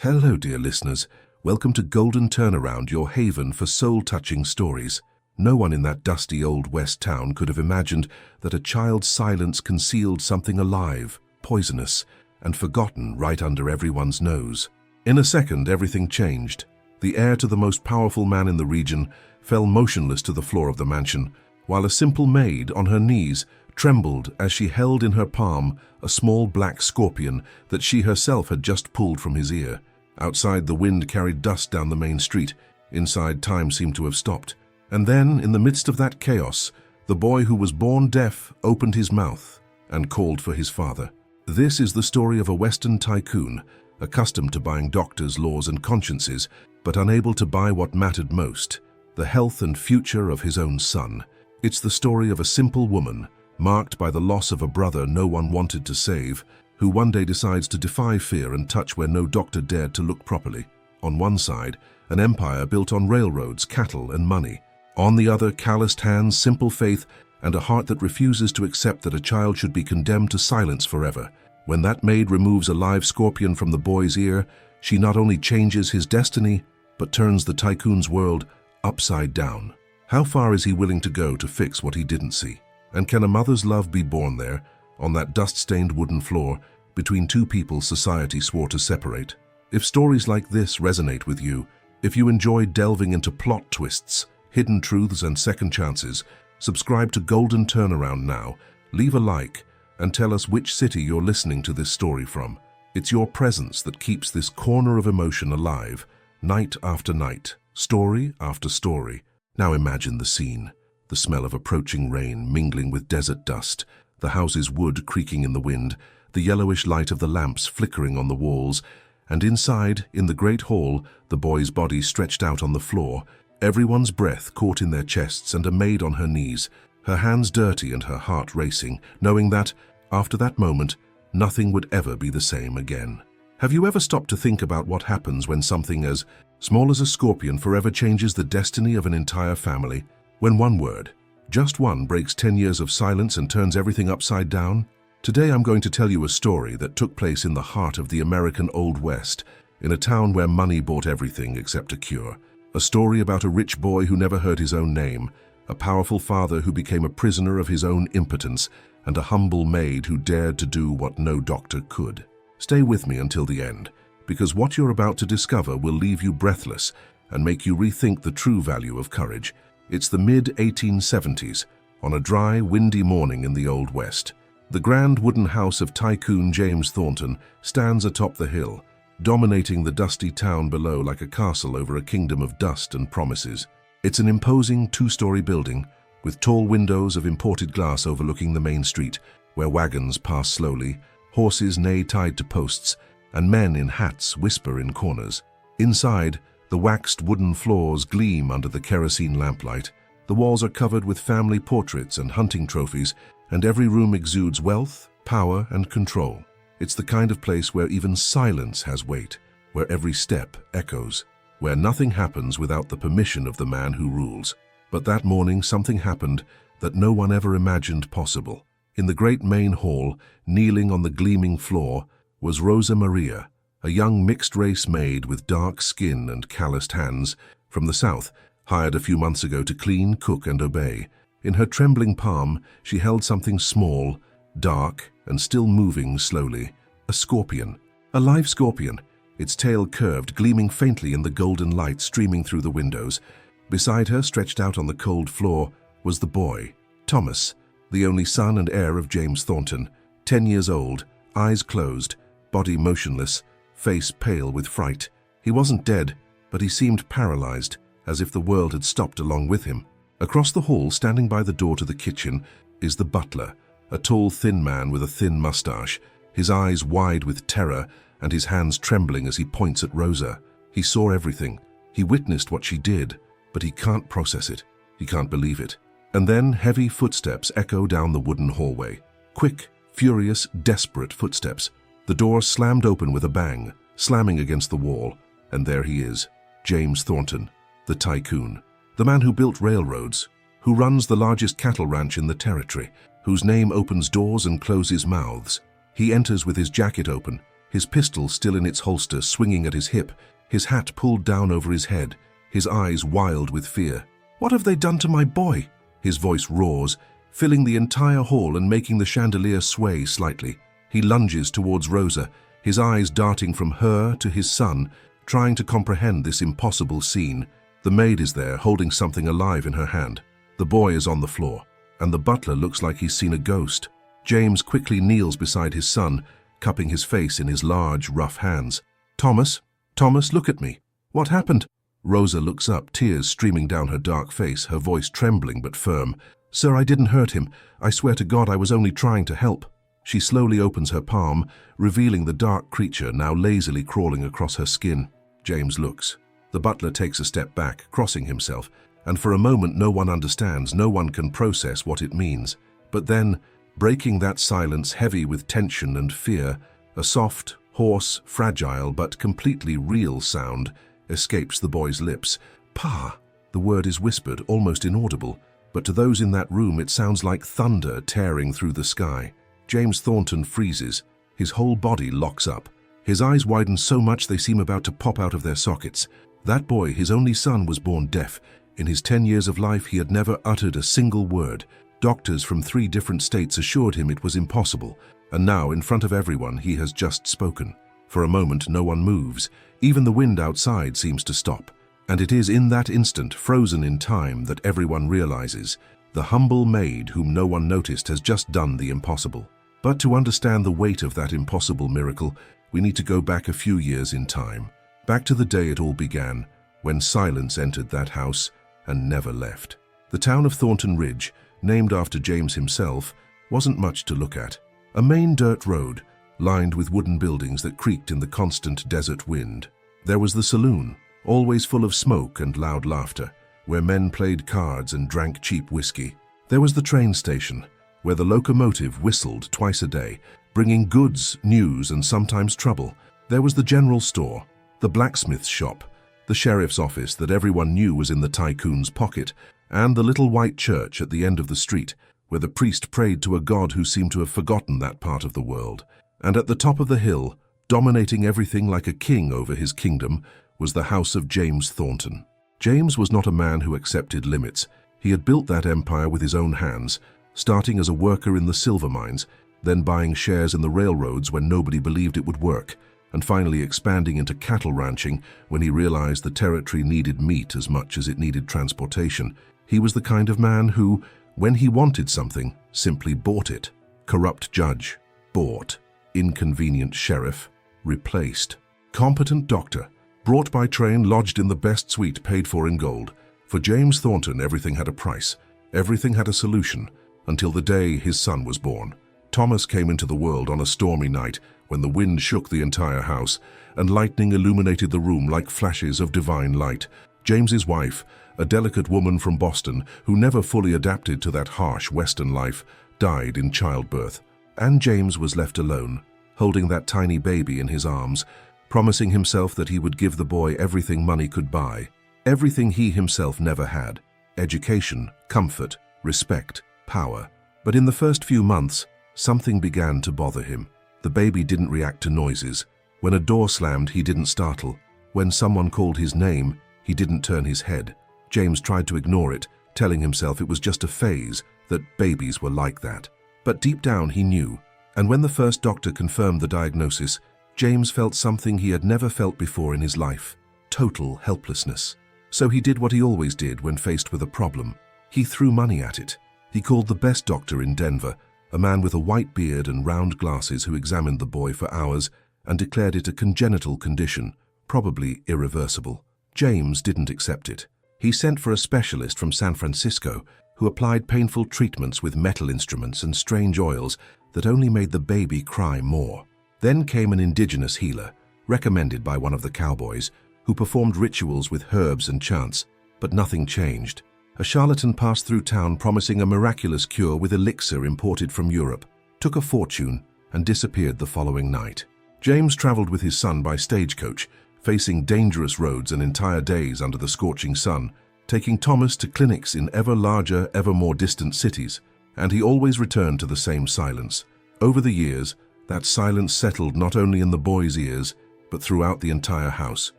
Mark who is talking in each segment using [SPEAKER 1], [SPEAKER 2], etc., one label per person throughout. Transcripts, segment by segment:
[SPEAKER 1] Hello, dear listeners. Welcome to Golden Turnaround, your haven for soul-touching stories. No one in that dusty old West town could have imagined that a child's silence concealed something alive, poisonous, and forgotten right under everyone's nose. In a second, everything changed. The heir to the most powerful man in the region fell motionless to the floor of the mansion, while a simple maid on her knees trembled as she held in her palm a small black scorpion that she herself had just pulled from his ear. Outside, the wind carried dust down the main street. Inside, time seemed to have stopped. And then, in the midst of that chaos, the boy who was born deaf opened his mouth and called for his father. This is the story of a Western tycoon, accustomed to buying doctors, laws, and consciences, but unable to buy what mattered most, the health and future of his own son. It's the story of a simple woman, marked by the loss of a brother no one wanted to save, who one day decides to defy fear and touch where no doctor dared to look properly. On one side, an empire built on railroads, cattle, and money. On the other, calloused hands, simple faith, and a heart that refuses to accept that a child should be condemned to silence forever. When that maid removes a live scorpion from the boy's ear, she not only changes his destiny, but turns the tycoon's world upside down. How far is he willing to go to fix what he didn't see? And can a mother's love be born there, on that dust-stained wooden floor, between two people society swore to separate? If stories like this resonate with you, if you enjoy delving into plot twists, hidden truths, and second chances, subscribe to Golden Turnaround now, leave a like, and tell us which city you're listening to this story from. It's your presence that keeps this corner of emotion alive, night after night, story after story. Now imagine the scene. The smell of approaching rain mingling with desert dust, the house's wood creaking in the wind, the yellowish light of the lamps flickering on the walls, and inside, in the great hall, the boy's body stretched out on the floor, everyone's breath caught in their chests and a maid on her knees, her hands dirty and her heart racing, knowing that, after that moment, nothing would ever be the same again. Have you ever stopped to think about what happens when something as small as a scorpion forever changes the destiny of an entire family? When one word, just one, breaks 10 years of silence and turns everything upside down? Today I'm going to tell you a story that took place in the heart of the American Old West, in a town where money bought everything except a cure. A story about a rich boy who never heard his own name, a powerful father who became a prisoner of his own impotence, and a humble maid who dared to do what no doctor could. Stay with me until the end, because what you're about to discover will leave you breathless and make you rethink the true value of courage. It's the mid-1870s, on a dry, windy morning in the Old West. The grand wooden house of tycoon James Thornton stands atop the hill, dominating the dusty town below like a castle over a kingdom of dust and promises. It's an imposing two-story building, with tall windows of imported glass overlooking the main street, where wagons pass slowly, horses neigh tied to posts, and men in hats whisper in corners. Inside, the waxed wooden floors gleam under the kerosene lamplight. The walls are covered with family portraits and hunting trophies, and every room exudes wealth, power, and control. It's the kind of place where even silence has weight, where every step echoes, where nothing happens without the permission of the man who rules. But that morning something happened that no one ever imagined possible. In the great main hall, kneeling on the gleaming floor, was Rosa María, a young mixed-race maid with dark skin and calloused hands, from the south, hired a few months ago to clean, cook, and obey. In her trembling palm, she held something small, dark, and still moving slowly. A scorpion. A live scorpion, its tail curved, gleaming faintly in the golden light streaming through the windows. Beside her, stretched out on the cold floor, was the boy, Thomas, the only son and heir of James Thornton, 10 years old, eyes closed, body motionless, face pale with fright. He wasn't dead, but he seemed paralyzed, as if the world had stopped along with him. Across the hall, standing by the door to the kitchen, is the butler, a tall, thin man with a thin mustache, his eyes wide with terror and his hands trembling as he points at Rosa. He saw everything. He witnessed what she did, but he can't process it. He can't believe it. And then heavy footsteps echo down the wooden hallway. Quick, furious, desperate footsteps. The door slammed open with a bang, slamming against the wall, and there he is, James Thornton, the tycoon. The man who built railroads, who runs the largest cattle ranch in the territory, whose name opens doors and closes mouths. He enters with his jacket open, his pistol still in its holster swinging at his hip, his hat pulled down over his head, his eyes wild with fear. "What have they done to my boy?" His voice roars, filling the entire hall and making the chandelier sway slightly. He lunges towards Rosa, his eyes darting from her to his son, trying to comprehend this impossible scene. The maid is there, holding something alive in her hand. The boy is on the floor, and the butler looks like he's seen a ghost. James quickly kneels beside his son, cupping his face in his large, rough hands. "Thomas, Thomas, look at me. What happened?" Rosa looks up, tears streaming down her dark face, her voice trembling but firm. "Sir, I didn't hurt him. I swear to God I was only trying to help." She slowly opens her palm, revealing the dark creature now lazily crawling across her skin. James looks. The butler takes a step back, crossing himself, and for a moment no one understands, no one can process what it means. But then, breaking that silence heavy with tension and fear, a soft, hoarse, fragile but completely real sound escapes the boy's lips. "Pa!" The word is whispered, almost inaudible, but to those in that room it sounds like thunder tearing through the sky. James Thornton freezes. His whole body locks up. His eyes widen so much they seem about to pop out of their sockets. That boy, his only son, was born deaf. In his 10 years of life he had never uttered a single word. Doctors from 3 different states assured him it was impossible, and now, in front of everyone, he has just spoken. For a moment no one moves. Even the wind outside seems to stop. And it is in that instant, frozen in time, that everyone realizes the humble maid whom no one noticed has just done the impossible. But to understand the weight of that impossible miracle, we need to go back a few years in time. Back to the day it all began, when silence entered that house and never left. The town of Thornton Ridge, named after James himself, wasn't much to look at. A main dirt road, lined with wooden buildings that creaked in the constant desert wind. There was the saloon, always full of smoke and loud laughter, where men played cards and drank cheap whiskey. There was the train station, where the locomotive whistled twice a day, bringing goods, news, and sometimes trouble. There was the general store, the blacksmith's shop, the sheriff's office that everyone knew was in the tycoon's pocket, and the little white church at the end of the street, where the priest prayed to a god who seemed to have forgotten that part of the world. And at the top of the hill, dominating everything like a king over his kingdom, was the house of James Thornton. James was not a man who accepted limits. He had built that empire with his own hands, starting as a worker in the silver mines, then buying shares in the railroads when nobody believed it would work, and finally expanding into cattle ranching when he realized the territory needed meat as much as it needed transportation. He was the kind of man who, when he wanted something, simply bought it. Corrupt judge, bought. Inconvenient sheriff, replaced. Competent doctor, brought by train, lodged in the best suite, paid for in gold. For James Thornton, everything had a price. Everything had a solution, until the day his son was born. Thomas came into the world on a stormy night when the wind shook the entire house and lightning illuminated the room like flashes of divine light. James's wife, a delicate woman from Boston who never fully adapted to that harsh Western life, died in childbirth. And James was left alone, holding that tiny baby in his arms, promising himself that he would give the boy everything money could buy, everything he himself never had: education, comfort, respect, power. But in the first few months, something began to bother him. The baby didn't react to noises. When a door slammed, he didn't startle. When someone called his name, he didn't turn his head. James tried to ignore it, telling himself it was just a phase, that babies were like that. But deep down he knew, and when the first doctor confirmed the diagnosis, James felt something he had never felt before in his life: total helplessness. So he did what he always did when faced with a problem. He threw money at it. He called the best doctor in Denver, a man with a white beard and round glasses who examined the boy for hours and declared it a congenital condition, probably irreversible. James didn't accept it. He sent for a specialist from San Francisco who applied painful treatments with metal instruments and strange oils that only made the baby cry more. Then came an indigenous healer, recommended by one of the cowboys, who performed rituals with herbs and chants, but nothing changed. A charlatan passed through town promising a miraculous cure with elixir imported from Europe, took a fortune, and disappeared the following night. James traveled with his son by stagecoach, facing dangerous roads and entire days under the scorching sun, taking Thomas to clinics in ever larger, ever more distant cities, and he always returned to the same silence. Over the years, That silence settled not only in the boy's ears, but throughout the entire house.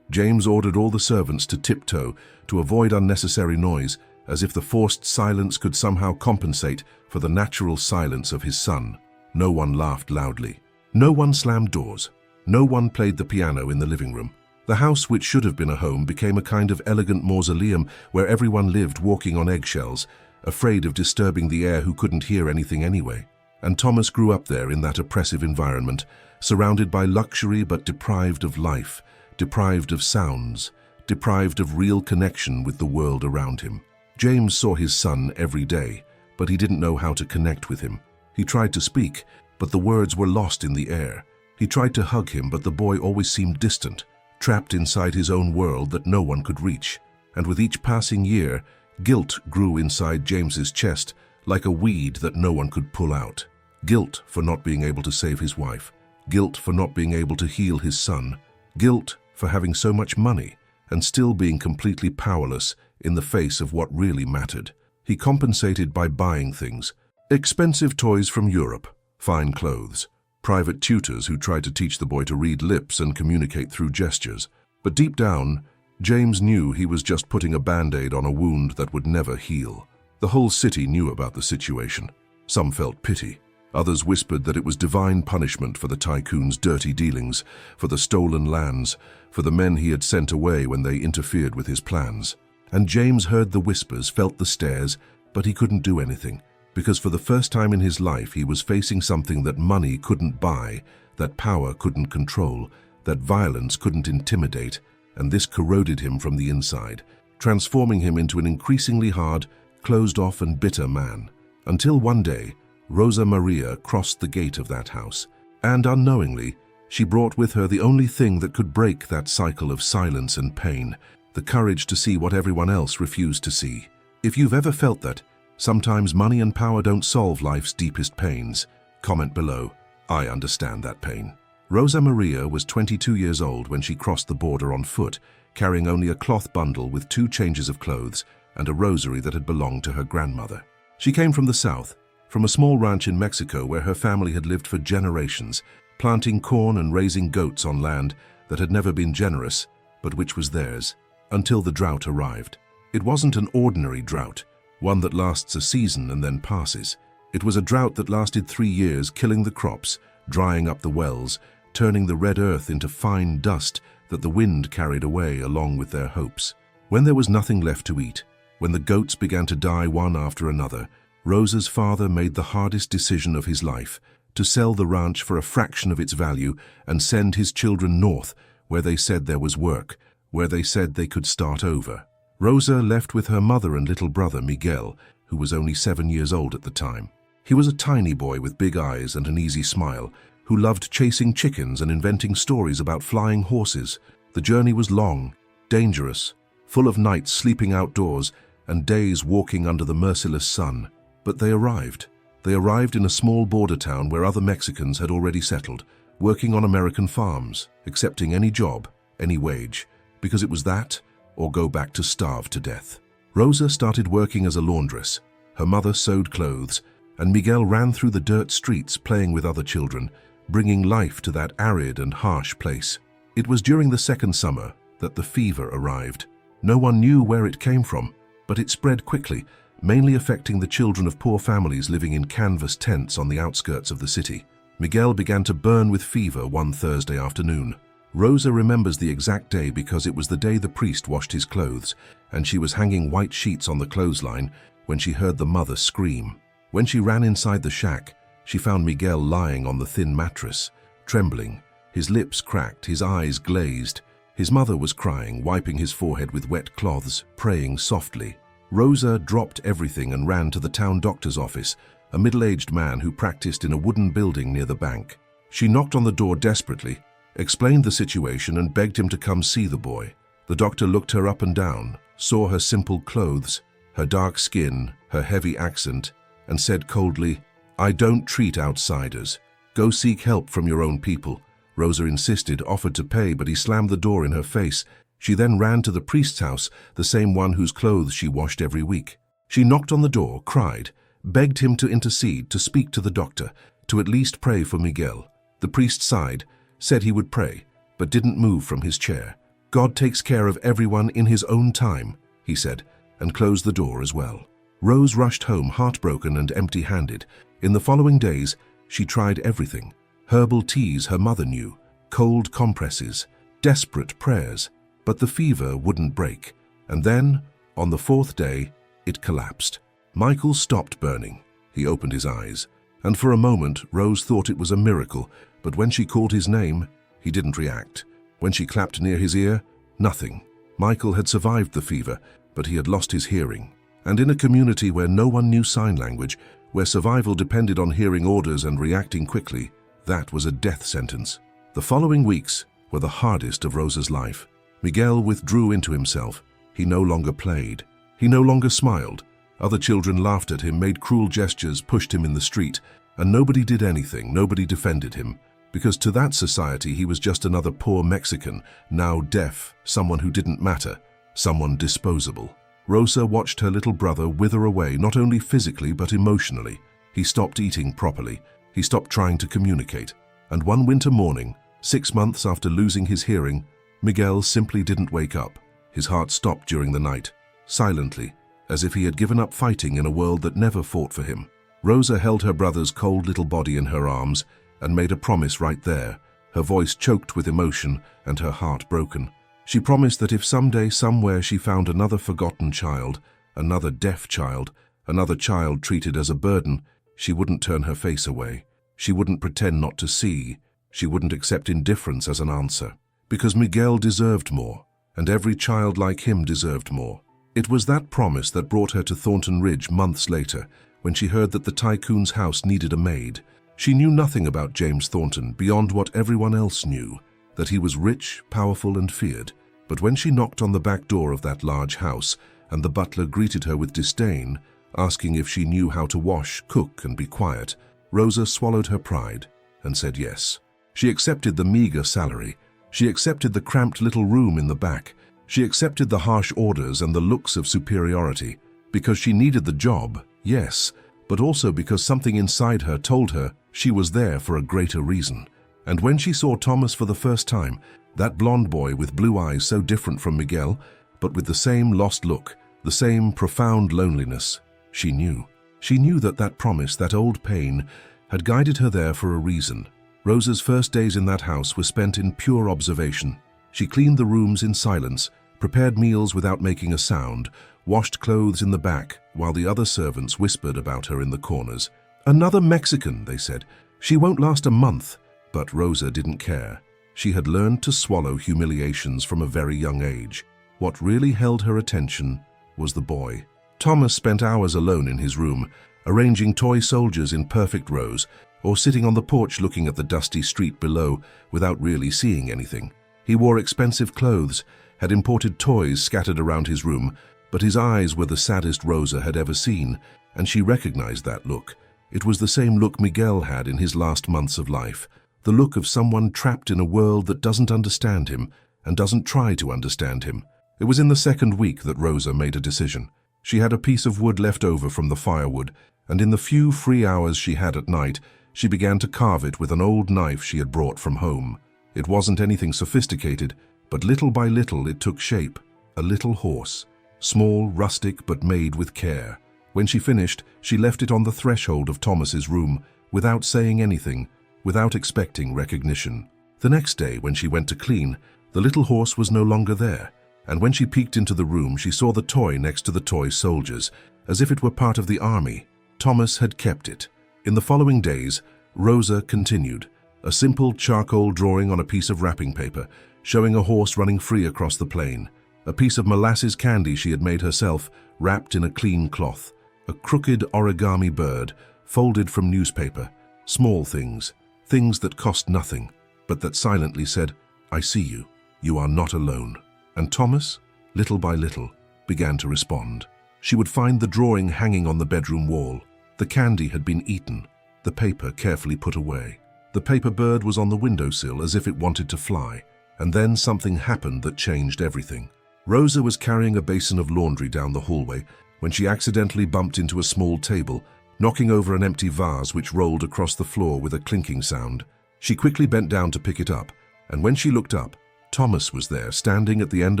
[SPEAKER 1] James ordered all the servants to tiptoe to avoid unnecessary noise, as if the forced silence could somehow compensate for the natural silence of his son. No one laughed loudly. No one slammed doors. No one played the piano in the living room. The house, which should have been a home, became a kind of elegant mausoleum where everyone lived walking on eggshells, afraid of disturbing the heir who couldn't hear anything anyway. And Thomas grew up there in that oppressive environment, surrounded by luxury but deprived of life, deprived of sounds, deprived of real connection with the world around him. James saw his son every day, but he didn't know how to connect with him. He tried to speak, but the words were lost in the air. He tried to hug him, but the boy always seemed distant, trapped inside his own world that no one could reach. And with each passing year, guilt grew inside James's chest like a weed that no one could pull out. Guilt for not being able to save his wife. Guilt for not being able to heal his son. Guilt for having so much money and still being completely powerless in the face of what really mattered. He compensated by buying things. Expensive toys from Europe, fine clothes, private tutors who tried to teach the boy to read lips and communicate through gestures. But deep down, James knew he was just putting a band-aid on a wound that would never heal. The whole city knew about the situation. Some felt pity. Others whispered that it was divine punishment for the tycoon's dirty dealings, for the stolen lands, for the men he had sent away when they interfered with his plans. And James heard the whispers, felt the stares, but he couldn't do anything, because for the first time in his life he was facing something that money couldn't buy, that power couldn't control, that violence couldn't intimidate, and this corroded him from the inside, transforming him into an increasingly hard, closed-off and bitter man. Until one day, Rosa María crossed the gate of that house, and unknowingly, she brought with her the only thing that could break that cycle of silence and pain, the courage to see what everyone else refused to see. If you've ever felt that, sometimes money and power don't solve life's deepest pains, comment below. I understand that pain. Rosa María was 22 years old when she crossed the border on foot, carrying only a cloth bundle with 2 changes of clothes and a rosary that had belonged to her grandmother. She came from the south, from a small ranch in Mexico where her family had lived for generations, planting corn and raising goats on land that had never been generous, but which was theirs, until the drought arrived. It wasn't an ordinary drought, one that lasts a season and then passes. It was a drought that lasted 3 years, killing the crops, drying up the wells, turning the red earth into fine dust that the wind carried away along with their hopes. When there was nothing left to eat, when the goats began to die one after another, Rosa's father made the hardest decision of his life, to sell the ranch for a fraction of its value and send his children north, where they said there was work, where they said they could start over. Rosa left with her mother and little brother Miguel, who was only 7 years old at the time. He was a tiny boy with big eyes and an easy smile, who loved chasing chickens and inventing stories about flying horses. The journey was long, dangerous, full of nights sleeping outdoors and days walking under the merciless sun. But they arrived. They arrived in a small border town where other Mexicans had already settled, working on American farms, accepting any job, any wage, because it was that or go back to starve to death. Rosa started working as a laundress. Her mother sewed clothes, and Miguel ran through the dirt streets playing with other children, bringing life to that arid and harsh place. It was during the second summer that the fever arrived. No one knew where it came from, but it spread quickly, mainly affecting the children of poor families living in canvas tents on the outskirts of the city. Miguel began to burn with fever one Thursday afternoon. Rosa remembers the exact day because it was the day the priest washed his clothes, and she was hanging white sheets on the clothesline when she heard the mother scream. When she ran inside the shack, she found Miguel lying on the thin mattress, trembling, his lips cracked, his eyes glazed. His mother was crying, wiping his forehead with wet cloths, praying softly. Rosa dropped everything and ran to the town doctor's office, a middle-aged man who practiced in a wooden building near the bank. She knocked on the door desperately, explained the situation and begged him to come see the boy. The doctor looked her up and down, saw her simple clothes, her dark skin, her heavy accent, and said coldly, "I don't treat outsiders. Go seek help from your own people." Rosa insisted, offered to pay, but he slammed the door in her face. She then ran to the priest's house, the same one whose clothes she washed every week. She knocked on the door, cried, begged him to intercede, to speak to the doctor, to at least pray for Miguel. The priest sighed, said he would pray, but didn't move from his chair. God takes care of everyone in his own time, he said, and closed the door as well. Rose rushed home heartbroken and empty-handed. In the following days, she tried everything. Herbal teas her mother knew, cold compresses, desperate prayers, but the fever wouldn't break. And then, on the fourth day, it collapsed. Michael stopped burning. He opened his eyes, and for a moment Rose thought it was a miracle, but when she called his name, he didn't react. When she clapped near his ear, nothing. Michael had survived the fever, but he had lost his hearing. And in a community where no one knew sign language, where survival depended on hearing orders and reacting quickly, that was a death sentence. The following weeks were the hardest of Rosa's life. Miguel withdrew into himself. He no longer played. He no longer smiled. Other children laughed at him, made cruel gestures, pushed him in the street, and nobody did anything, nobody defended him. Because to that society he was just another poor Mexican, now deaf, someone who didn't matter, someone disposable. Rosa watched her little brother wither away, not only physically but emotionally. He stopped eating properly. He stopped trying to communicate. And one winter morning, 6 months after losing his hearing, Miguel simply didn't wake up. His heart stopped during the night, silently, as if he had given up fighting in a world that never fought for him. Rosa held her brother's cold little body in her arms and made a promise right there, her voice choked with emotion and her heart broken. She promised that if someday, somewhere she found another forgotten child, another deaf child, another child treated as a burden, she wouldn't turn her face away. She wouldn't pretend not to see. She wouldn't accept indifference as an answer. Because Miguel deserved more, and every child like him deserved more. It was that promise that brought her to Thornton Ridge months later, when she heard that the tycoon's house needed a maid. She knew nothing about James Thornton beyond what everyone else knew, that he was rich, powerful, and feared. But when she knocked on the back door of that large house, and the butler greeted her with disdain, asking if she knew how to wash, cook, and be quiet, Rosa swallowed her pride and said yes. She accepted the meager salary. She accepted the cramped little room in the back. She accepted the harsh orders and the looks of superiority, because she needed the job, yes, but also because something inside her told her she was there for a greater reason. And when she saw Thomas for the first time, that blonde boy with blue eyes so different from Miguel, but with the same lost look, the same profound loneliness, she knew. She knew that that promise, that old pain, had guided her there for a reason. Rosa's first days in that house were spent in pure observation. She cleaned the rooms in silence, prepared meals without making a sound, washed clothes in the back, while the other servants whispered about her in the corners. "Another Mexican," they said. "She won't last a month." But Rosa didn't care. She had learned to swallow humiliations from a very young age. What really held her attention was the boy. Thomas spent hours alone in his room, arranging toy soldiers in perfect rows, or sitting on the porch looking at the dusty street below without really seeing anything. He wore expensive clothes, had imported toys scattered around his room, but his eyes were the saddest Rosa had ever seen, and she recognized that look. It was the same look Miguel had in his last months of life, the look of someone trapped in a world that doesn't understand him and doesn't try to understand him. It was in the second week that Rosa made a decision. She had a piece of wood left over from the firewood, and in the few free hours she had at night, she began to carve it with an old knife she had brought from home. It wasn't anything sophisticated, but little by little it took shape, a little horse, small, rustic, but made with care. When she finished, she left it on the threshold of Thomas's room, without saying anything, without expecting recognition. The next day, when she went to clean, the little horse was no longer there, and when she peeked into the room, she saw the toy next to the toy soldiers, as if it were part of the army. Thomas had kept it. In the following days, Rosa continued, a simple charcoal drawing on a piece of wrapping paper, showing a horse running free across the plain, a piece of molasses candy she had made herself, wrapped in a clean cloth, a crooked origami bird, folded from newspaper, small things, things that cost nothing, but that silently said, "I see you, you are not alone." And Thomas, little by little, began to respond. She would find the drawing hanging on the bedroom wall. The candy had been eaten, the paper carefully put away. The paper bird was on the windowsill as if it wanted to fly, and then something happened that changed everything. Rosa was carrying a basin of laundry down the hallway when she accidentally bumped into a small table, knocking over an empty vase which rolled across the floor with a clinking sound. She quickly bent down to pick it up, and when she looked up, Thomas was there, standing at the end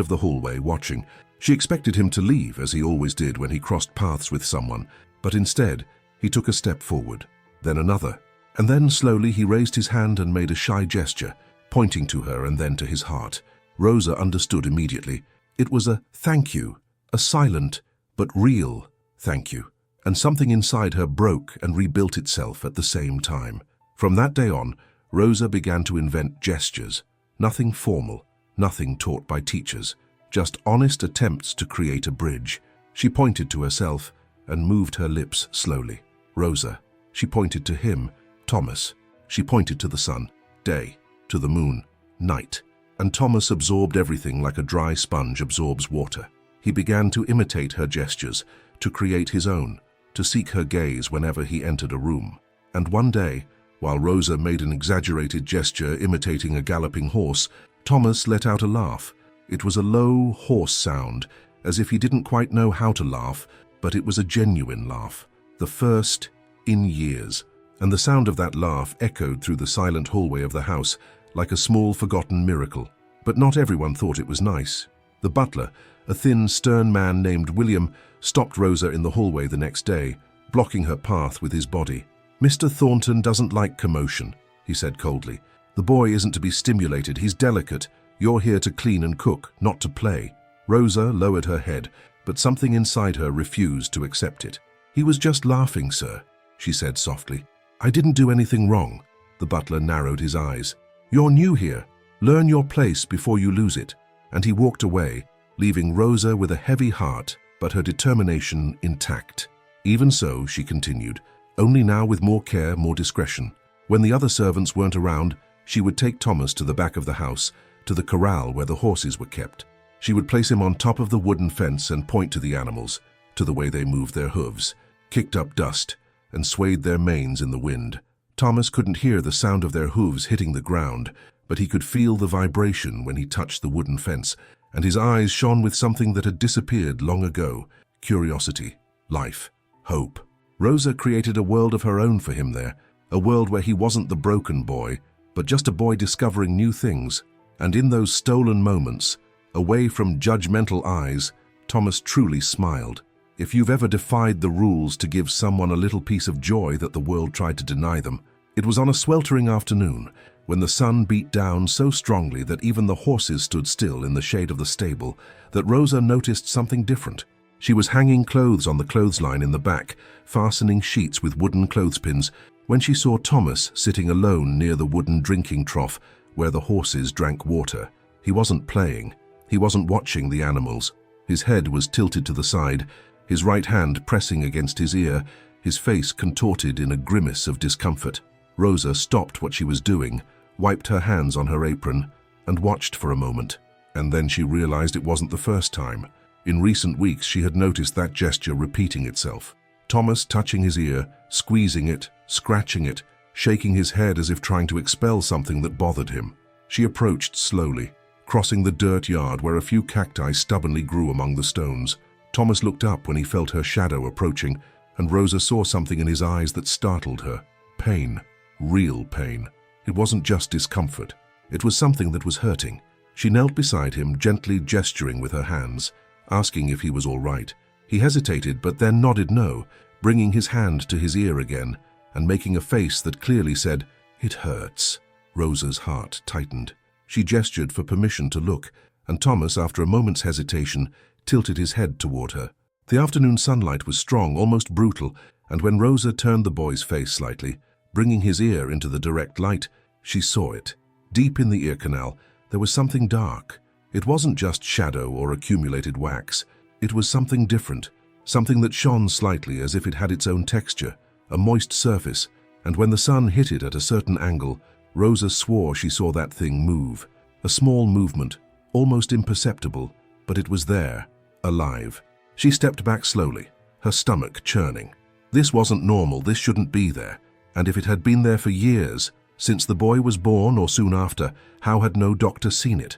[SPEAKER 1] of the hallway, watching. She expected him to leave, as he always did when he crossed paths with someone, but instead, he took a step forward, then another, and then slowly he raised his hand and made a shy gesture, pointing to her and then to his heart. Rosa understood immediately. It was a thank you, a silent but real thank you, and something inside her broke and rebuilt itself at the same time. From that day on, Rosa began to invent gestures, nothing formal, nothing taught by teachers, just honest attempts to create a bridge. She pointed to herself and moved her lips slowly. Rosa. She pointed to him, Thomas. She pointed to the sun, day, to the moon, night. And Thomas absorbed everything like a dry sponge absorbs water. He began to imitate her gestures, to create his own, to seek her gaze whenever he entered a room. And one day, while Rosa made an exaggerated gesture imitating a galloping horse, Thomas let out a laugh. It was a low, hoarse sound, as if he didn't quite know how to laugh, but it was a genuine laugh, the first in years. And the sound of that laugh echoed through the silent hallway of the house, like a small, forgotten miracle. But not everyone thought it was nice. The butler, a thin, stern man named William, stopped Rosa in the hallway the next day, blocking her path with his body. "Mr. Thornton doesn't like commotion," he said coldly. "The boy isn't to be stimulated, he's delicate. You're here to clean and cook, not to play." Rosa lowered her head, but something inside her refused to accept it. "He was just laughing, sir," she said softly. "I didn't do anything wrong." The butler narrowed his eyes. "You're new here. Learn your place before you lose it." And he walked away, leaving Rosa with a heavy heart, but her determination intact. Even so, she continued, only now with more care, more discretion. When the other servants weren't around, she would take Thomas to the back of the house, to the corral where the horses were kept. She would place him on top of the wooden fence and point to the animals, to the way they moved their hooves, kicked up dust, and swayed their manes in the wind. Thomas couldn't hear the sound of their hooves hitting the ground, but he could feel the vibration when he touched the wooden fence, and his eyes shone with something that had disappeared long ago: curiosity, life, hope. Rosa created a world of her own for him there, a world where he wasn't the broken boy, but just a boy discovering new things. And in those stolen moments, away from judgmental eyes, Thomas truly smiled. If you've ever defied the rules to give someone a little piece of joy that the world tried to deny them, it was on a sweltering afternoon, when the sun beat down so strongly that even the horses stood still in the shade of the stable, that Rosa noticed something different. She was hanging clothes on the clothesline in the back, fastening sheets with wooden clothespins, when she saw Thomas sitting alone near the wooden drinking trough where the horses drank water. He wasn't playing. He wasn't watching the animals. His head was tilted to the side, his right hand pressing against his ear, his face contorted in a grimace of discomfort. Rosa stopped what she was doing, wiped her hands on her apron, and watched for a moment. And then she realized it wasn't the first time. In recent weeks, she had noticed that gesture repeating itself. Thomas touching his ear, squeezing it, scratching it, shaking his head as if trying to expel something that bothered him. She approached slowly, crossing the dirt yard where a few cacti stubbornly grew among the stones. Thomas looked up when he felt her shadow approaching, and Rosa saw something in his eyes that startled her. Pain. Real pain. It wasn't just discomfort. It was something that was hurting. She knelt beside him, gently gesturing with her hands, asking if he was all right. He hesitated, but then nodded no, bringing his hand to his ear again, and making a face that clearly said, "It hurts." Rosa's heart tightened. She gestured for permission to look, and Thomas, after a moment's hesitation, tilted his head toward her. The afternoon sunlight was strong, almost brutal, and when Rosa turned the boy's face slightly, bringing his ear into the direct light, she saw it. Deep in the ear canal, there was something dark. It wasn't just shadow or accumulated wax. It was something different, something that shone slightly as if it had its own texture, a moist surface, and when the sun hit it at a certain angle, Rosa swore she saw that thing move. A small movement, almost imperceptible, but it was there, alive. She stepped back slowly, her stomach churning. This wasn't normal, this shouldn't be there. And if it had been there for years, since the boy was born or soon after, how had no doctor seen it?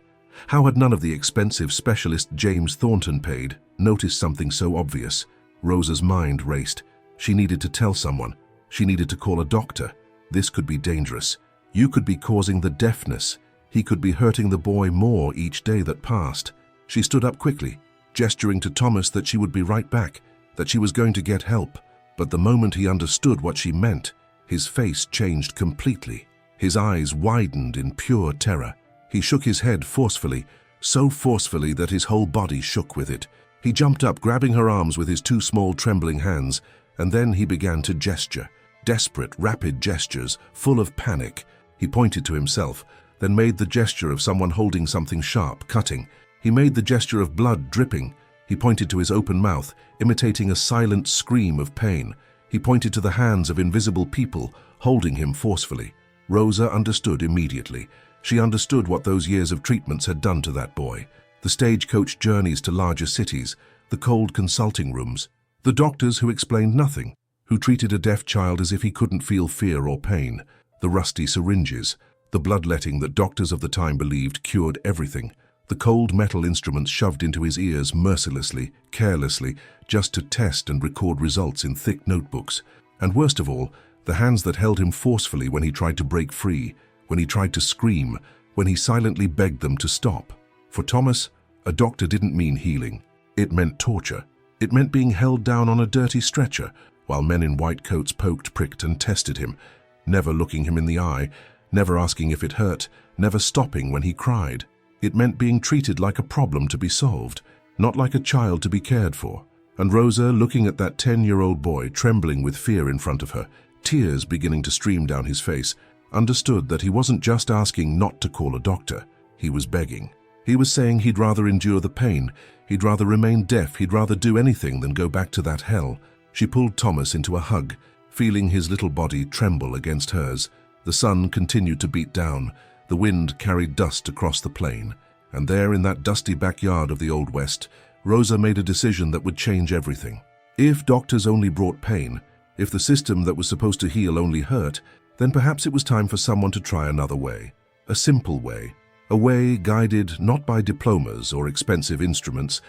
[SPEAKER 1] How had none of the expensive specialist James Thornton paid noticed something so obvious? Rosa's mind raced. She needed to tell someone. She needed to call a doctor. This could be dangerous. You could be causing the deafness. He could be hurting the boy more each day that passed. She stood up quickly, gesturing to Thomas that she would be right back, that she was going to get help. But the moment he understood what she meant, his face changed completely. His eyes widened in pure terror. He shook his head forcefully, so forcefully that his whole body shook with it. He jumped up, grabbing her arms with his two small trembling hands, and then he began to gesture. Desperate, rapid gestures, full of panic. He pointed to himself, then made the gesture of someone holding something sharp, cutting. He made the gesture of blood dripping. He pointed to his open mouth, imitating a silent scream of pain. He pointed to the hands of invisible people, holding him forcefully. Rosa understood immediately. She understood what those years of treatments had done to that boy. The stagecoach journeys to larger cities, the cold consulting rooms, the doctors who explained nothing, who treated a deaf child as if he couldn't feel fear or pain, the rusty syringes, the bloodletting that doctors of the time believed cured everything, the cold metal instruments shoved into his ears mercilessly, carelessly, just to test and record results in thick notebooks, and worst of all, the hands that held him forcefully when he tried to break free, when he tried to scream, when he silently begged them to stop. For Thomas, a doctor didn't mean healing. It meant torture. It meant being held down on a dirty stretcher, while men in white coats poked, pricked, and tested him, never looking him in the eye, never asking if it hurt, never stopping when he cried. It meant being treated like a problem to be solved, not like a child to be cared for. And Rosa, looking at that 10-year-old boy trembling with fear in front of her, tears beginning to stream down his face, understood that he wasn't just asking not to call a doctor. He was begging. He was saying he'd rather endure the pain, he'd rather remain deaf, he'd rather do anything than go back to that hell. She pulled Thomas into a hug, feeling his little body tremble against hers. The sun continued to beat down. The wind carried dust across the plain. And there, in that dusty backyard of the Old West, Rosa made a decision that would change everything. If doctors only brought pain, if the system that was supposed to heal only hurt, then perhaps it was time for someone to try another way. A simple way. A way guided not by diplomas or expensive instruments,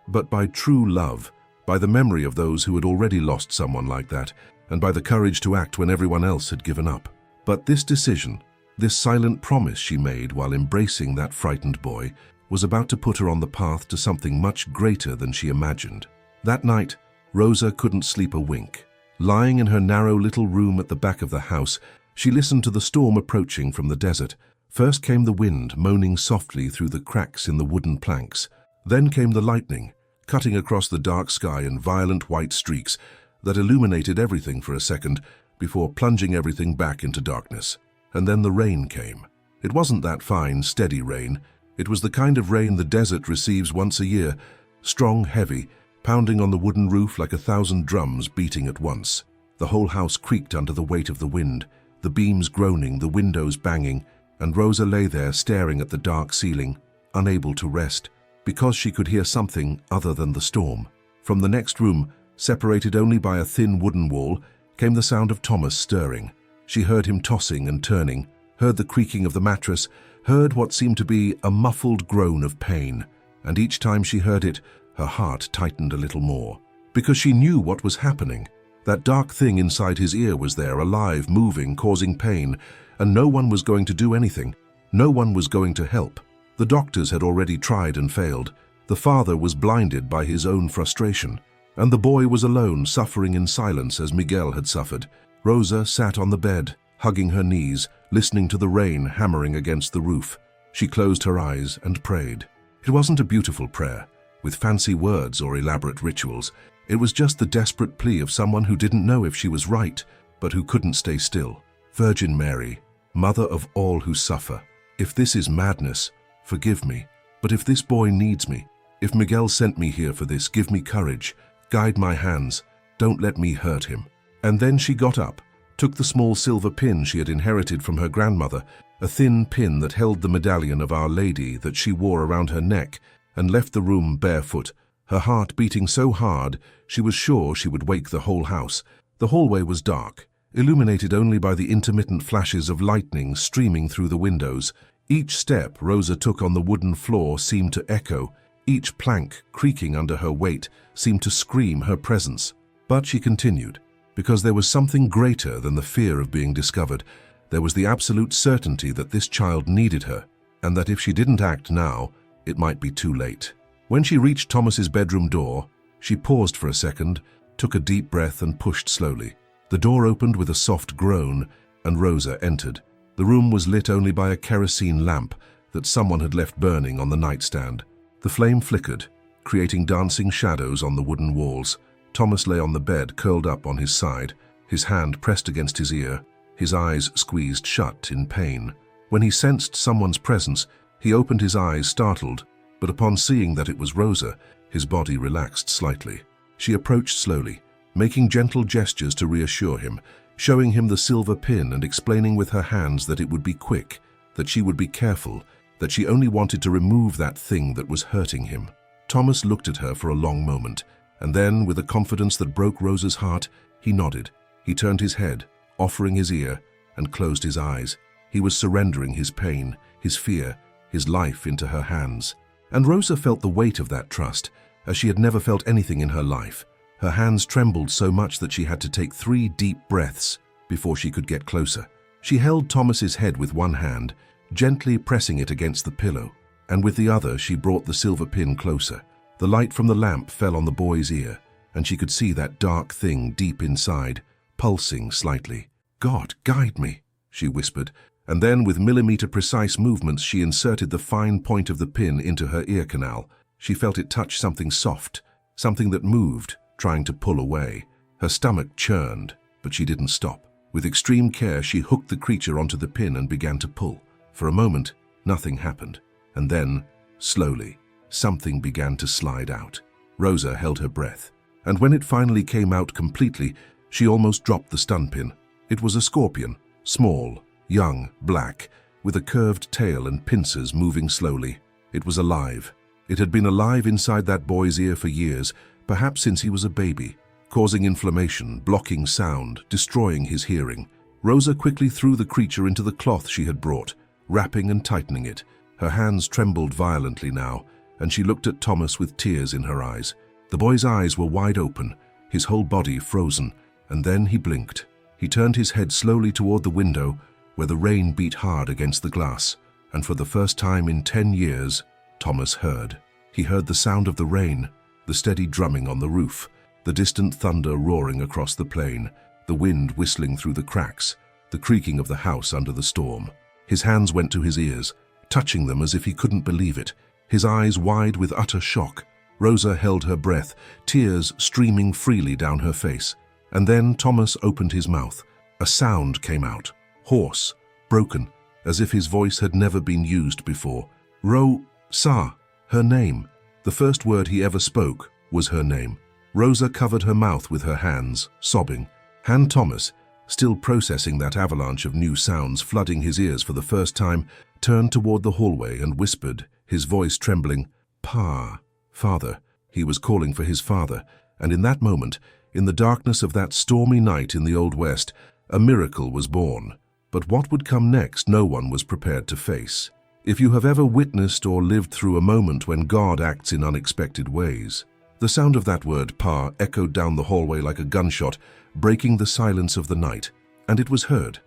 [SPEAKER 1] but by true love, by the memory of those who had already lost someone like that, and by the courage to act when everyone else had given up. But this decision, this silent promise she made while embracing that frightened boy, was about to put her on the path to something much greater than she imagined. That night, Rosa couldn't sleep a wink. Lying in her narrow little room at the back of the house, she listened to the storm approaching from the desert. First came the wind, moaning softly through the cracks in the wooden planks. Then came the lightning, cutting across the dark sky in violent white streaks that illuminated everything for a second before plunging everything back into darkness. And then the rain came. It wasn't that fine, steady rain. It was the kind of rain the desert receives once a year, strong, heavy, pounding on the wooden roof like 1,000 drums beating at once. The whole house creaked under the weight of the wind, the beams groaning, the windows banging, and Rosa lay there staring at the dark ceiling, unable to rest, because she could hear something other than the storm. From the next room, separated only by a thin wooden wall, came the sound of Thomas stirring. She heard him tossing and turning, heard the creaking of the mattress, heard what seemed to be a muffled groan of pain, and each time she heard it, her heart tightened a little more, because she knew what was happening. That dark thing inside his ear was there, alive, moving, causing pain, and no one was going to do anything. No one was going to help. The doctors had already tried and failed. The father was blinded by his own frustration, and the boy was alone, suffering in silence as Miguel had suffered. Rosa sat on the bed, hugging her knees, listening to the rain hammering against the roof. She closed her eyes and prayed. It wasn't a beautiful prayer, with fancy words or elaborate rituals. It was just the desperate plea of someone who didn't know if she was right, but who couldn't stay still. Virgin Mary, Mother of all who suffer, if this is madness, forgive me. But if this boy needs me, if Miguel sent me here for this, give me courage. Guide my hands. Don't let me hurt him. And then she got up, took the small silver pin she had inherited from her grandmother, a thin pin that held the medallion of Our Lady that she wore around her neck, and left the room barefoot, her heart beating so hard she was sure she would wake the whole house. The hallway was dark, illuminated only by the intermittent flashes of lightning streaming through the windows. Each step Rosa took on the wooden floor seemed to echo. Each plank, creaking under her weight, seemed to scream her presence. But she continued, because there was something greater than the fear of being discovered, There was the absolute certainty that this child needed her, and that if she didn't act now, it might be too late. When she reached Thomas's bedroom door, she paused for a second, took a deep breath and pushed slowly. The door opened with a soft groan, and Rosa entered. The room was lit only by a kerosene lamp that someone had left burning on the nightstand. The flame flickered, creating dancing shadows on the wooden walls. Thomas lay on the bed, curled up on his side, his hand pressed against his ear, his eyes squeezed shut in pain. When he sensed someone's presence, he opened his eyes, startled, but upon seeing that it was Rosa, his body relaxed slightly. She approached slowly, making gentle gestures to reassure him, showing him the silver pin and explaining with her hands that it would be quick, that she would be careful, that she only wanted to remove that thing that was hurting him. Thomas looked at her for a long moment, and then, with a confidence that broke Rosa's heart, he nodded. He turned his head, offering his ear, and closed his eyes. He was surrendering his pain, his fear, his life into her hands. And Rosa felt the weight of that trust, as she had never felt anything in her life. Her hands trembled so much that she had to take 3 deep breaths before she could get closer. She held Thomas's head with one hand, gently pressing it against the pillow, and with the other she brought the silver pin closer. The light from the lamp fell on the boy's ear, and she could see that dark thing deep inside, pulsing slightly. "God, guide me," she whispered, and then with millimeter-precise movements she inserted the fine point of the pin into her ear canal. She felt it touch something soft, something that moved, trying to pull away. Her stomach churned, but she didn't stop. With extreme care, she hooked the creature onto the pin and began to pull. For a moment, nothing happened, and then, slowly, something began to slide out. Rosa held her breath, and when it finally came out completely, she almost dropped the stun pin. It was a scorpion, small, young, black, with a curved tail and pincers moving slowly. It was alive. It had been alive inside that boy's ear for years, perhaps since he was a baby, causing inflammation, blocking sound, destroying his hearing. Rosa quickly threw the creature into the cloth she had brought, wrapping and tightening it. Her hands trembled violently now, and she looked at Thomas with tears in her eyes. The boy's eyes were wide open, his whole body frozen, and then he blinked. He turned his head slowly toward the window, where the rain beat hard against the glass, and for the first time in 10 years, Thomas heard. He heard the sound of the rain, the steady drumming on the roof, the distant thunder roaring across the plain, the wind whistling through the cracks, the creaking of the house under the storm. His hands went to his ears, touching them as if he couldn't believe it, his eyes wide with utter shock. Rosa held her breath, tears streaming freely down her face. And then Thomas opened his mouth. A sound came out, hoarse, broken, as if his voice had never been used before. Rosa, her name. The first word he ever spoke was her name. Rosa covered her mouth with her hands, sobbing. And Thomas, still processing that avalanche of new sounds flooding his ears for the first time, turned toward the hallway and whispered, his voice trembling, "Pa, father." He was calling for his father, and in that moment, in the darkness of that stormy night in the Old West, a miracle was born. But what would come next no one was prepared to face. If you have ever witnessed or lived through a moment when God acts in unexpected ways, the sound of that word, "Pa," echoed down the hallway like a gunshot, breaking the silence of the night. And it was heard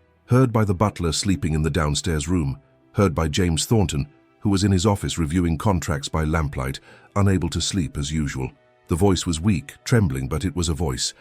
[SPEAKER 1] by the butler sleeping in the downstairs room, heard by James Thornton, who was in his office reviewing contracts by lamplight, unable to sleep as usual. The voice was weak, trembling, but it was a voice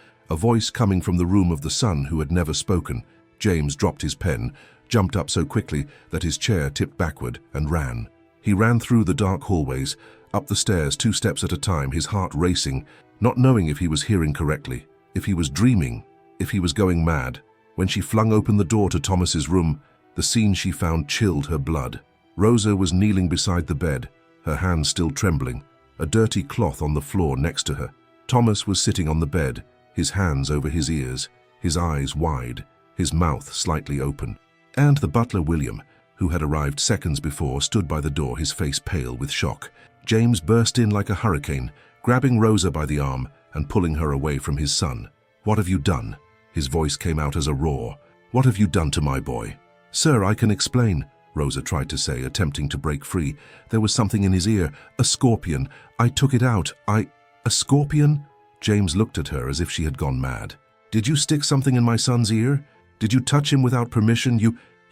[SPEAKER 1] coming from the room of the son who had never spoken. James dropped his pen, jumped up so quickly that his chair tipped backward, and ran. He ran through the dark hallways, up the stairs 2 steps at a time, his heart racing, not knowing if he was hearing correctly, if he was dreaming, if he was going mad. When she flung open the door to Thomas's room, the scene she found chilled her blood. Rosa was kneeling beside the bed, her hands still trembling, a dirty cloth on the floor next to her. Thomas was sitting on the bed, his hands over his ears, his eyes wide, his mouth slightly open. And the butler William, who had arrived seconds before, stood by the door, his face pale with shock. James burst in like a hurricane, grabbing Rosa by the arm and pulling her away from his son. "What have you done?" His voice came out as a roar. "What have you done to my boy?" "Sir, I can explain," Rosa tried to say, attempting to break free. There was something in his ear, a scorpion. "I took it out. A scorpion?" James looked at her as if she had gone mad. "Did you stick something in my son's ear? Did you touch him without permission?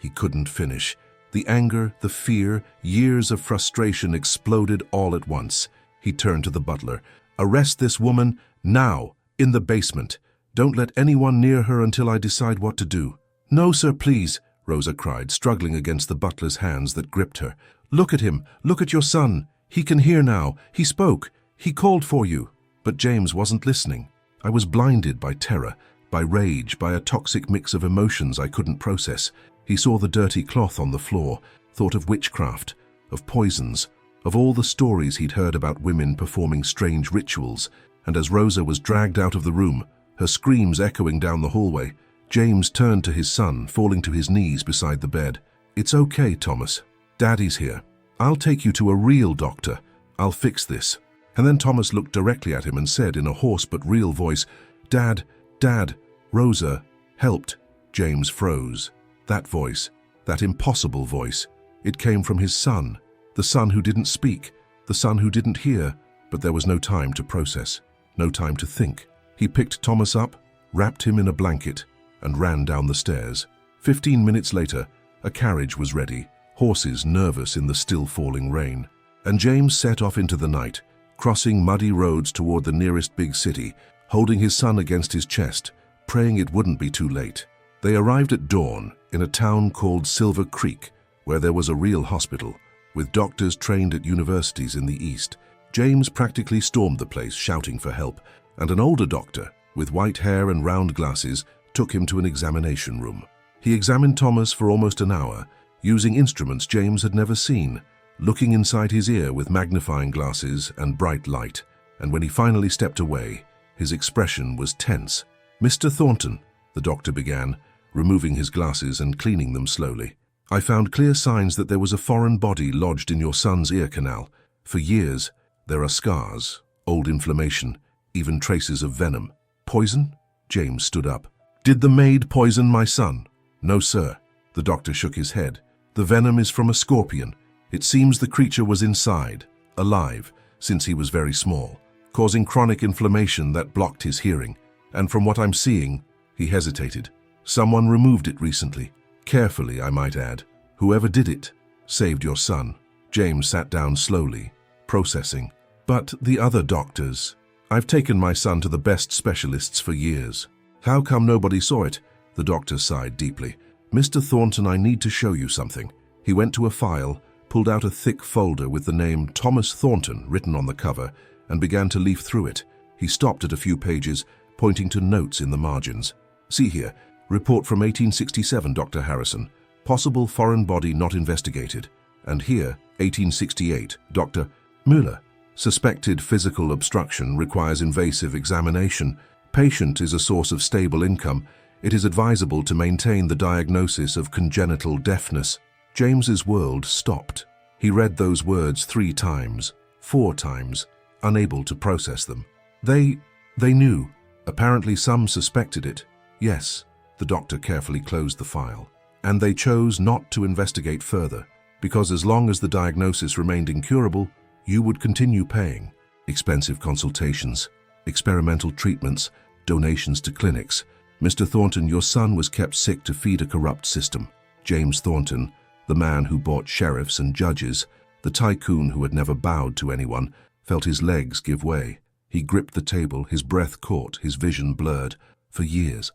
[SPEAKER 1] He couldn't finish. The anger, the fear, years of frustration exploded all at once. He turned to the butler. "Arrest this woman, now, in the basement. Don't let anyone near her until I decide what to do." "No, sir, please," Rosa cried, struggling against the butler's hands that gripped her. "Look at him. Look at your son. He can hear now. He spoke. He called for you." But James wasn't listening. I was blinded by terror, by rage, by a toxic mix of emotions I couldn't process. He saw the dirty cloth on the floor, thought of witchcraft, of poisons, of all the stories he'd heard about women performing strange rituals, and as Rosa was dragged out of the room, her screams echoing down the hallway, James turned to his son, falling to his knees beside the bed. "It's okay, Thomas. Daddy's here. I'll take you to a real doctor. I'll fix this." And then Thomas looked directly at him and said in a hoarse but real voice, "Dad, Dad, Rosa, helped." James froze. That voice, that impossible voice, it came from his son, the son who didn't speak, the son who didn't hear, but there was no time to process, no time to think. He picked Thomas up, wrapped him in a blanket, and ran down the stairs. 15 minutes later, a carriage was ready, horses nervous in the still falling rain. And James set off into the night, crossing muddy roads toward the nearest big city, holding his son against his chest, praying it wouldn't be too late. They arrived at dawn in a town called Silver Creek, where there was a real hospital, with doctors trained at universities in the East. James practically stormed the place, shouting for help, and an older doctor, with white hair and round glasses, took him to an examination room. He examined Thomas for almost an hour, using instruments James had never seen, looking inside his ear with magnifying glasses and bright light, and when he finally stepped away, his expression was tense. "Mr. Thornton," the doctor began, removing his glasses and cleaning them slowly, "I found clear signs that there was a foreign body lodged in your son's ear canal. For years, there are scars, old inflammation, even traces of venom. Poison?" James stood up. "Did the maid poison my son?" "No, sir." The doctor shook his head. "The venom is from a scorpion. It seems the creature was inside, alive, since he was very small, causing chronic inflammation that blocked his hearing. And from what I'm seeing," he hesitated, "someone removed it recently. Carefully, I might add. Whoever did it saved your son." James sat down slowly, processing. "But the other doctors? I've taken my son to the best specialists for years. How come nobody saw it?" The doctor sighed deeply. "Mr. Thornton, I need to show you something." He went to a file, pulled out a thick folder with the name Thomas Thornton written on the cover, and began to leaf through it. He stopped at a few pages, pointing to notes in the margins. "See here, report from 1867, Dr. Harrison. Possible foreign body not investigated. And here, 1868, Dr. Müller. Suspected physical obstruction requires invasive examination. Patient is a source of stable income. It is advisable to maintain the diagnosis of congenital deafness." James's world stopped. He read those words 3 times, 4 times, unable to process them. They knew. Apparently some suspected it. Yes, the doctor carefully closed the file. And they chose not to investigate further, because as long as the diagnosis remained incurable, you would continue paying. Expensive consultations, experimental treatments, donations to clinics. Mr. Thornton, your son was kept sick to feed a corrupt system. James Thornton, the man who bought sheriffs and judges, the tycoon who had never bowed to anyone, felt his legs give way. He gripped the table, his breath caught, his vision blurred. For years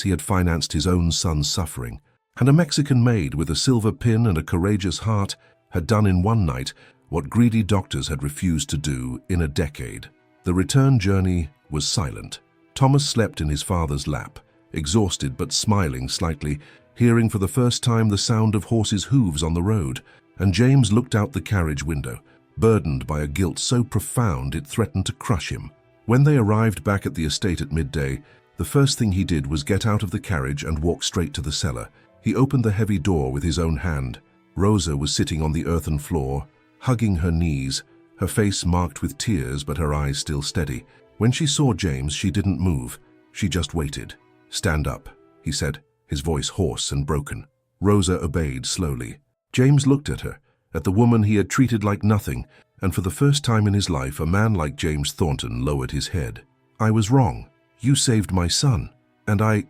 [SPEAKER 1] he had financed his own son's suffering. And a Mexican maid with a silver pin and a courageous heart had done in one night what greedy doctors had refused to do in a decade. The return journey was silent. Thomas slept in his father's lap, exhausted but smiling slightly, hearing for the first time the sound of horses' hooves on the road, and James looked out the carriage window, burdened by a guilt so profound it threatened to crush him. When they arrived back at the estate at midday, the first thing he did was get out of the carriage and walk straight to the cellar. He opened the heavy door with his own hand. Rosa was sitting on the earthen floor, hugging her knees, her face marked with tears but her eyes still steady. When she saw James, she didn't move. She just waited. "Stand up," he said, his voice hoarse and broken. Rosa obeyed slowly. James looked at her, at the woman he had treated like nothing, and for the first time in his life, a man like James Thornton lowered his head. "I was wrong. You saved my son, and I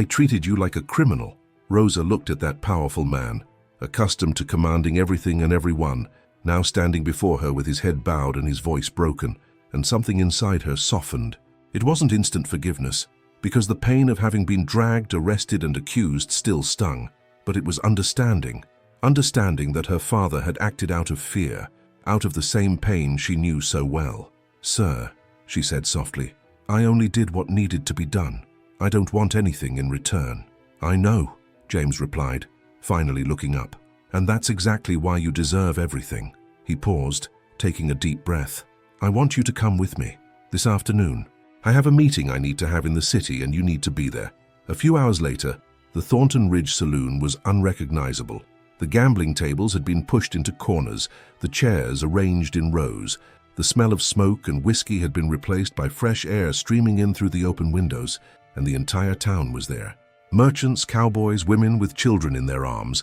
[SPEAKER 1] treated you like a criminal." Rosa looked at that powerful man, accustomed to commanding everything and everyone, now standing before her with his head bowed and his voice broken, and something inside her softened. It wasn't instant forgiveness, because the pain of having been dragged, arrested, and accused still stung, but it was understanding. Understanding that her father had acted out of fear, out of the same pain she knew so well. "Sir," she said softly, "I only did what needed to be done. I don't want anything in return." "I know," James replied, finally looking up. "And that's exactly why you deserve everything." He paused, taking a deep breath. "I want you to come with me, this afternoon. I have a meeting I need to have in the city and you need to be there." A few hours later, the Thornton Ridge Saloon was unrecognizable. The gambling tables had been pushed into corners, the chairs arranged in rows. The smell of smoke and whiskey had been replaced by fresh air streaming in through the open windows, and the entire town was there. Merchants, cowboys, women with children in their arms,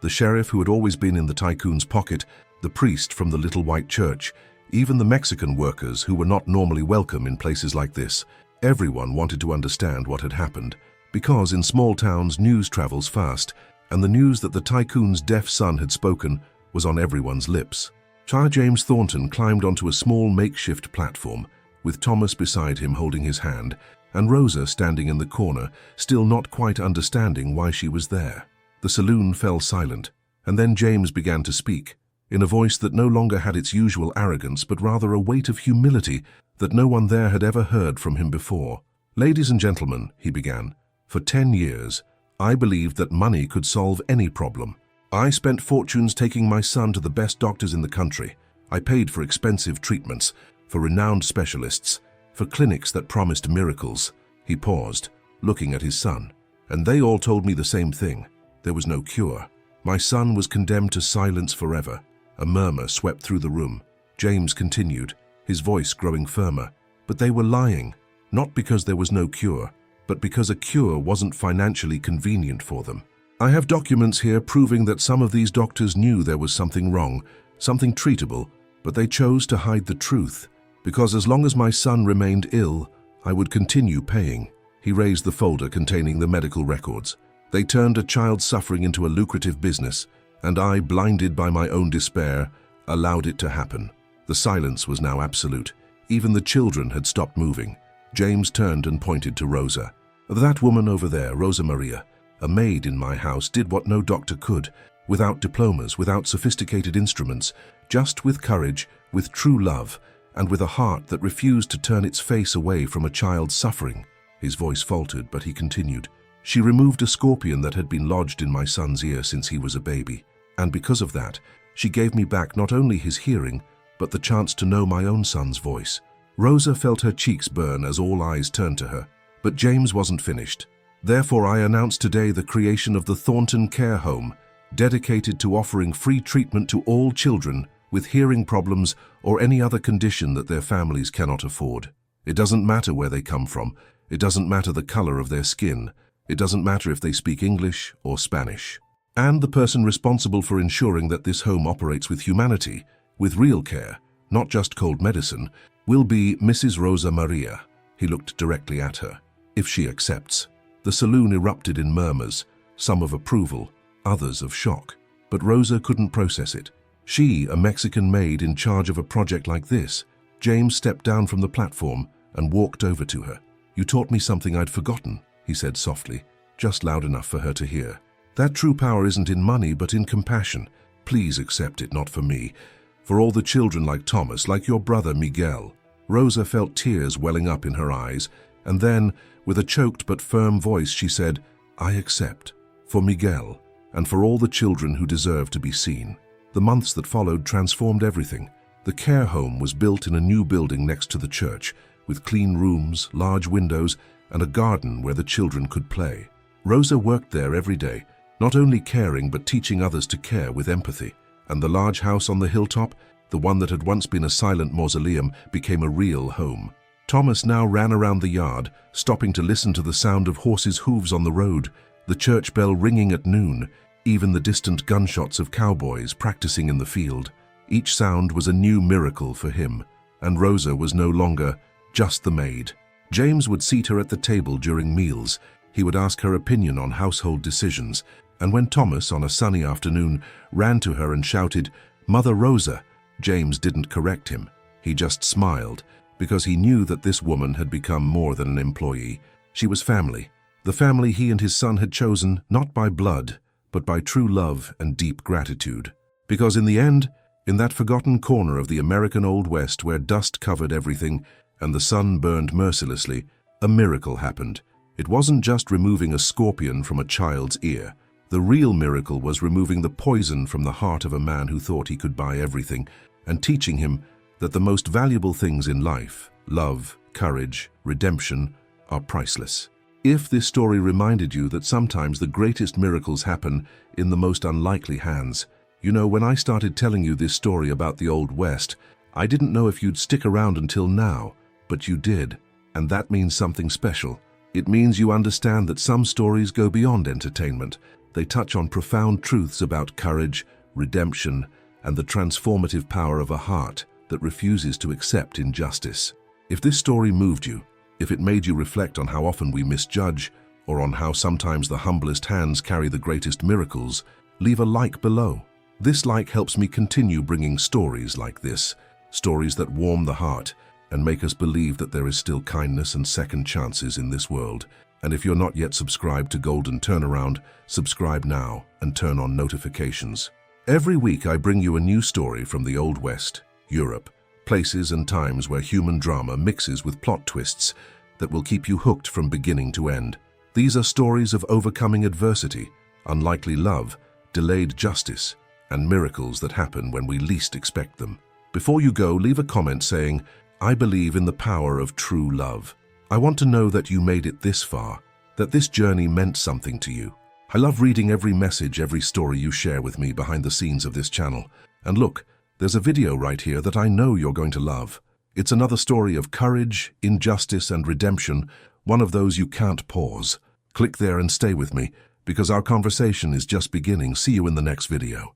[SPEAKER 1] the sheriff who had always been in the tycoon's pocket, the priest from the little white church, even the Mexican workers who were not normally welcome in places like this. Everyone wanted to understand what had happened, because in small towns news travels fast, and the news that the tycoon's deaf son had spoken was on everyone's lips. Child James Thornton climbed onto a small makeshift platform, with Thomas beside him holding his hand, and Rosa standing in the corner, still not quite understanding why she was there. The saloon fell silent, and then James began to speak, in a voice that no longer had its usual arrogance but rather a weight of humility that no one there had ever heard from him before. "Ladies and gentlemen," he began, "for 10 years, I believed that money could solve any problem. I spent fortunes taking my son to the best doctors in the country. I paid for expensive treatments, for renowned specialists, for clinics that promised miracles." He paused, looking at his son. "And they all told me the same thing. There was no cure. My son was condemned to silence forever." A murmur swept through the room. James continued, his voice growing firmer. "But they were lying, not because there was no cure, but because a cure wasn't financially convenient for them. I have documents here proving that some of these doctors knew there was something wrong, something treatable, but they chose to hide the truth, because as long as my son remained ill, I would continue paying." He raised the folder containing the medical records. "They turned a child's suffering into a lucrative business, and I, blinded by my own despair, allowed it to happen." The silence was now absolute. Even the children had stopped moving. James turned and pointed to Rosa. "That woman over there, Rosa María, a maid in my house, did what no doctor could, without diplomas, without sophisticated instruments, just with courage, with true love, and with a heart that refused to turn its face away from a child's suffering." His voice faltered, but he continued. "She removed a scorpion that had been lodged in my son's ear since he was a baby, and because of that, she gave me back not only his hearing, but the chance to know my own son's voice." Rosa felt her cheeks burn as all eyes turned to her. But James wasn't finished. "Therefore, I announce today the creation of the Thornton Care Home, dedicated to offering free treatment to all children with hearing problems or any other condition that their families cannot afford. It doesn't matter where they come from. It doesn't matter the color of their skin. It doesn't matter if they speak English or Spanish. And the person responsible for ensuring that this home operates with humanity, with real care, not just cold medicine, will be Mrs. Rosa María." He looked directly at her. "If she accepts." The saloon erupted in murmurs, some of approval, others of shock. But Rosa couldn't process it. She, a Mexican maid in charge of a project like this. James stepped down from the platform and walked over to her. "You taught me something I'd forgotten," he said softly, just loud enough for her to hear. "That true power isn't in money, but in compassion. Please accept it, not for me. For all the children like Thomas, like your brother Miguel." Rosa felt tears welling up in her eyes, and then, with a choked but firm voice, she said, "I accept. For Miguel, and for all the children who deserve to be seen." The months that followed transformed everything. The care home was built in a new building next to the church, with clean rooms, large windows, and a garden where the children could play. Rosa worked there every day, not only caring but teaching others to care with empathy. And the large house on the hilltop, the one that had once been a silent mausoleum, became a real home. Thomas now ran around the yard, stopping to listen to the sound of horses' hooves on the road, the church bell ringing at noon, even the distant gunshots of cowboys practicing in the field. Each sound was a new miracle for him, and Rosa was no longer just the maid. James would seat her at the table during meals, He would ask her opinion on household decisions, and when Thomas, on a sunny afternoon, ran to her and shouted, "Mother Rosa," James didn't correct him. He just smiled, because he knew that this woman had become more than an employee. She was family, the family he and his son had chosen not by blood, but by true love and deep gratitude. Because in the end, in that forgotten corner of the American Old West where dust covered everything and the sun burned mercilessly, a miracle happened. It wasn't just removing a scorpion from a child's ear. The real miracle was removing the poison from the heart of a man who thought he could buy everything, and teaching him that the most valuable things in life, love, courage, redemption, are priceless. If this story reminded you that sometimes the greatest miracles happen in the most unlikely hands, you know, when I started telling you this story about the Old West, I didn't know if you'd stick around until now, but you did, and that means something special. It means you understand that some stories go beyond entertainment. They touch on profound truths about courage, redemption, and the transformative power of a heart that refuses to accept injustice. If this story moved you, if it made you reflect on how often we misjudge, or on how sometimes the humblest hands carry the greatest miracles, leave a like below. This like helps me continue bringing stories like this, stories that warm the heart and make us believe that there is still kindness and second chances in this world. And if you're not yet subscribed to Golden Turnaround, subscribe now and turn on notifications. Every week I bring you a new story from the Old West, Europe, places and times where human drama mixes with plot twists that will keep you hooked from beginning to end. These are stories of overcoming adversity, unlikely love, delayed justice, and miracles that happen when we least expect them. Before you go, leave a comment saying, "I believe in the power of true love." I want to know that you made it this far, that this journey meant something to you. I love reading every message, every story you share with me behind the scenes of this channel. And look, there's a video right here that I know you're going to love. It's another story of courage, injustice, and redemption, one of those you can't pause. Click there and stay with me, because our conversation is just beginning. See you in the next video.